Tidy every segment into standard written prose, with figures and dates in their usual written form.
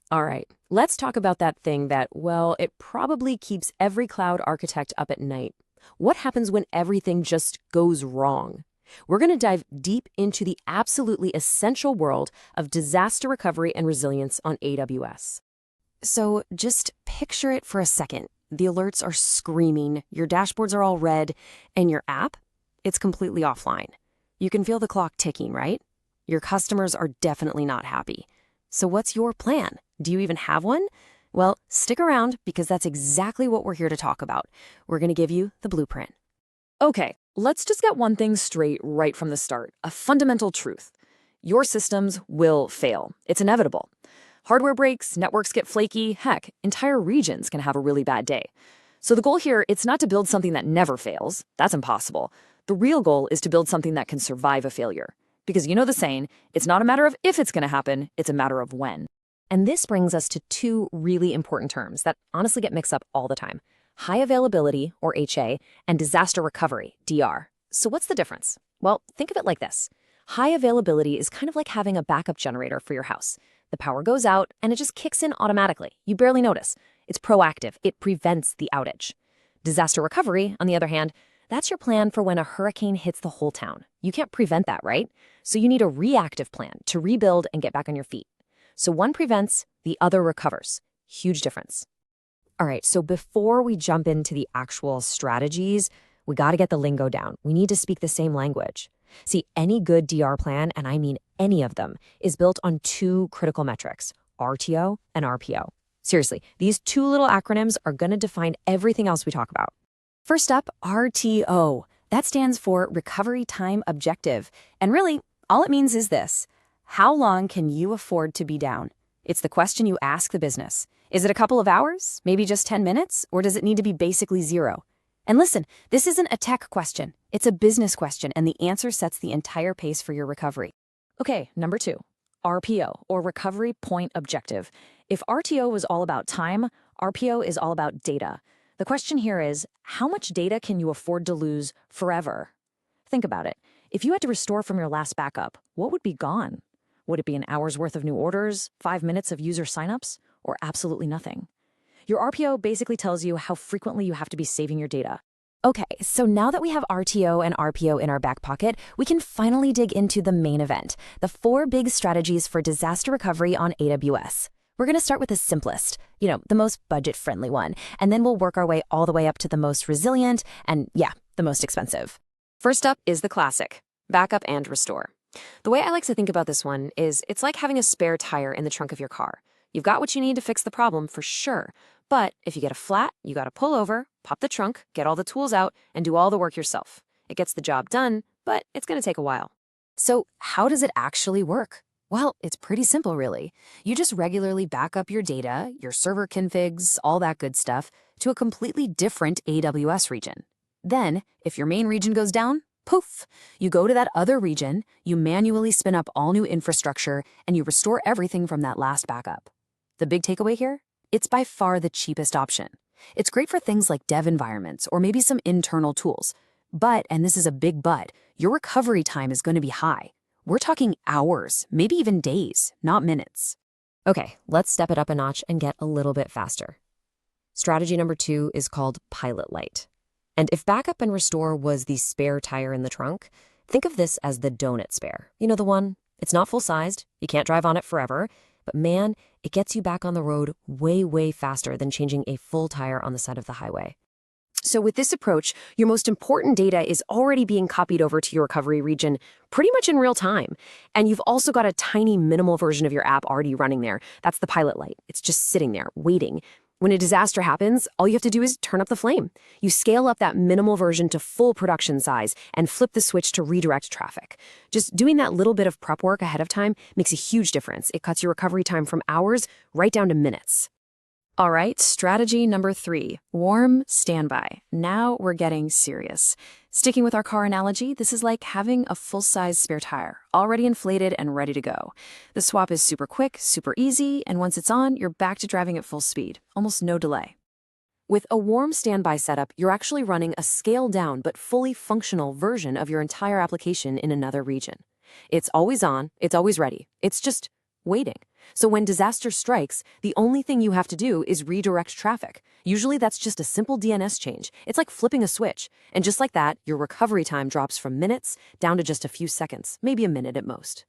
All right, let's talk about that thing that, well, it probably keeps every cloud architect up at night. What happens when everything just goes wrong? We're going to dive deep into the absolutely essential world of disaster recovery and resilience on AWS. So just picture it for a second. The alerts are screaming, your dashboards are all red, and your app, it's completely offline. You can feel the clock ticking, right? Your customers are definitely not happy. So what's your plan? Do you even have one? Well, stick around because that's exactly what we're here to talk about. We're going to give you the blueprint. Okay, let's just get one thing straight right from the start, a fundamental truth. Your systems will fail. It's inevitable. Hardware breaks, networks get flaky, heck, entire regions can have a really bad day. So the goal here, it's not to build something that never fails. That's impossible. The real goal is to build something that can survive a failure. Because you know the saying, it's not a matter of if it's going to happen, it's a matter of when. And this brings us to two really important terms that honestly get mixed up all the time: high availability, or HA, and disaster recovery, DR. So what's the difference? Well, think of it like this. High availability is kind of like having a backup generator for your house. The power goes out, and it just kicks in automatically. You barely notice. It's proactive. It prevents the outage. Disaster recovery, on the other hand, that's your plan for when a hurricane hits the whole town. You can't prevent that, right? So you need a reactive plan to rebuild and get back on your feet. So one prevents, the other recovers. Huge difference. All right, so before we jump into the actual strategies, we got to get the lingo down. We need to speak the same language. See, any good DR plan, and I mean any of them, is built on two critical metrics: RTO and RPO. Seriously, these two little acronyms are going to define everything else we talk about. First up, RTO. That stands for Recovery Time Objective. And really, all it means is this: how long can you afford to be down? It's the question you ask the business. Is it a couple of hours, maybe just 10 minutes, or does it need to be basically zero? And listen, this isn't a tech question. It's a business question, and the answer sets the entire pace for your recovery. Okay, number 2, RPO, or Recovery Point Objective. If RTO was all about time, RPO is all about data. The question here is, how much data can you afford to lose forever? Think about it. If you had to restore from your last backup, what would be gone? Would it be an hour's worth of new orders, 5 minutes of user signups, or absolutely nothing? Your RPO basically tells you how frequently you have to be saving your data. Okay, so now that we have RTO and RPO in our back pocket, we can finally dig into the main event, the 4 big strategies for disaster recovery on AWS. We're going to start with the simplest, the most budget-friendly one, and then we'll work our way all the way up to the most resilient and, the most expensive. First up is the classic: backup and restore. The way I like to think about this one is it's like having a spare tire in the trunk of your car. You've got what you need to fix the problem for sure, but if you get a flat, you got to pull over, pop the trunk, get all the tools out, and do all the work yourself. It gets the job done, but it's going to take a while. So how does it actually work? Well, it's pretty simple, really. You just regularly back up your data, your server configs, all that good stuff, to a completely different AWS region. Then, if your main region goes down, poof, you go to that other region, you manually spin up all new infrastructure, and you restore everything from that last backup. The big takeaway here? It's by far the cheapest option. It's great for things like dev environments or maybe some internal tools. But, and this is a big but, your recovery time is going to be high. We're talking hours, maybe even days, not minutes. Okay, let's step it up a notch and get a little bit faster. Strategy number 2 is called Pilot Light. And if backup and restore was the spare tire in the trunk, think of this as the donut spare. You know the one? It's not full-sized, you can't drive on it forever, but man, it gets you back on the road way, way faster than changing a full tire on the side of the highway. So with this approach, your most important data is already being copied over to your recovery region pretty much in real time. And you've also got a tiny minimal version of your app already running there. That's the Pilot Light. It's just sitting there, waiting. When a disaster happens, all you have to do is turn up the flame. You scale up that minimal version to full production size and flip the switch to redirect traffic. Just doing that little bit of prep work ahead of time makes a huge difference. It cuts your recovery time from hours right down to minutes. All right, strategy number 3, warm standby. Now we're getting serious. Sticking with our car analogy, this is like having a full-size spare tire, already inflated and ready to go. The swap is super quick, super easy, and once it's on, you're back to driving at full speed, almost no delay. With a warm standby setup, you're actually running a scaled-down but fully functional version of your entire application in another region. It's always on, it's always ready, it's just waiting. So when disaster strikes, the only thing you have to do is redirect traffic. Usually that's just a simple DNS change. It's like flipping a switch. And just like that, your recovery time drops from minutes down to just a few seconds, maybe a minute at most.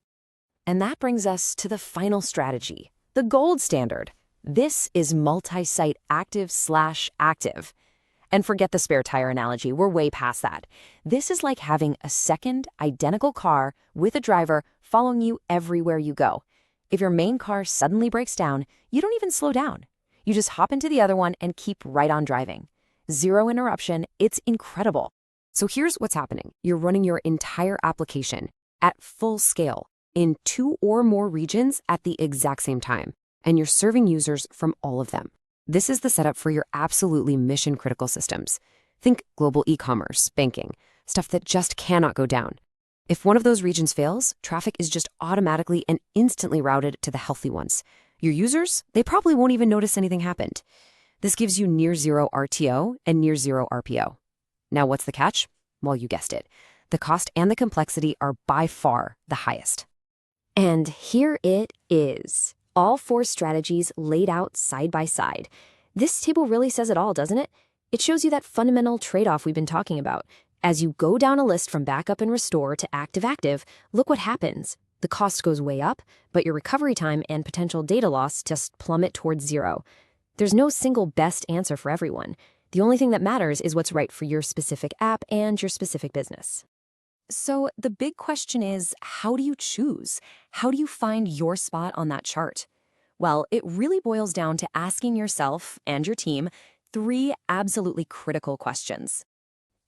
And that brings us to the final strategy, the gold standard. This is multi-site active/active. And forget the spare tire analogy, we're way past that. This is like having a second, identical car with a driver following you everywhere you go. If your main car suddenly breaks down, you don't even slow down. You just hop into the other one and keep right on driving. Zero interruption, it's incredible. So here's what's happening. You're running your entire application at full scale in 2 or more regions at the exact same time, and you're serving users from all of them. This is the setup for your absolutely mission-critical systems. Think global e-commerce, banking, stuff that just cannot go down. If one of those regions fails, traffic is just automatically and instantly routed to the healthy ones. Your users, they probably won't even notice anything happened. This gives you near zero RTO and near zero RPO. Now, what's the catch? Well, you guessed it. The cost and the complexity are by far the highest. And here it is. All 4 strategies laid out side by side. This table really says it all, doesn't it? It shows you that fundamental trade-off we've been talking about. As you go down a list from backup and restore to active-active, look what happens. The cost goes way up, but your recovery time and potential data loss just plummet towards zero. There's no single best answer for everyone. The only thing that matters is what's right for your specific app and your specific business. So the big question is, how do you choose? How do you find your spot on that chart? Well, it really boils down to asking yourself and your team 3 absolutely critical questions.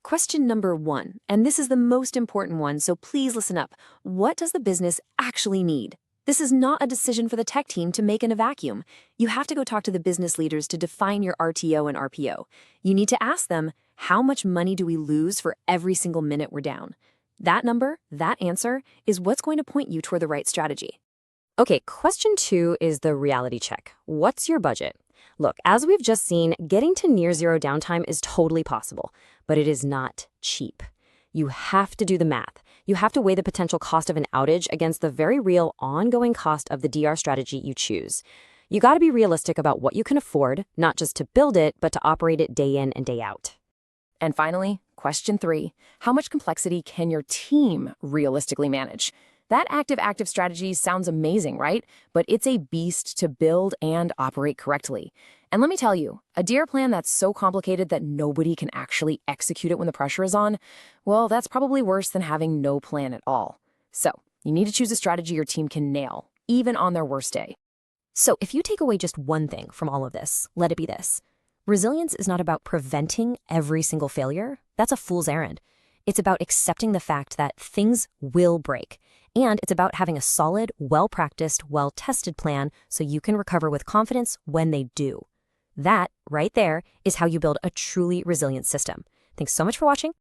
Question number 1, and this is the most important one, so please listen up. What does the business actually need? This is not a decision for the tech team to make in a vacuum. You have to go talk to the business leaders to define your RTO and RPO. You need to ask them, how much money do we lose for every single minute we're down? That number, that answer, is what's going to point you toward the right strategy. Okay, question 2 is the reality check. What's your budget? Look, as we've just seen, getting to near zero downtime is totally possible, but it is not cheap. You have to do the math. You have to weigh the potential cost of an outage against the very real ongoing cost of the DR strategy you choose. You got to be realistic about what you can afford, not just to build it, but to operate it day in and day out. And finally, question 3, how much complexity can your team realistically manage? That active-active strategy sounds amazing, right? But it's a beast to build and operate correctly. And let me tell you, a DR plan that's so complicated that nobody can actually execute it when the pressure is on, well, that's probably worse than having no plan at all. So, you need to choose a strategy your team can nail, even on their worst day. So if you take away just one thing from all of this, let it be this. Resilience is not about preventing every single failure. That's a fool's errand. It's about accepting the fact that things will break. And it's about having a solid, well-practiced, well-tested plan so you can recover with confidence when they do. That, right there, is how you build a truly resilient system. Thanks so much for watching.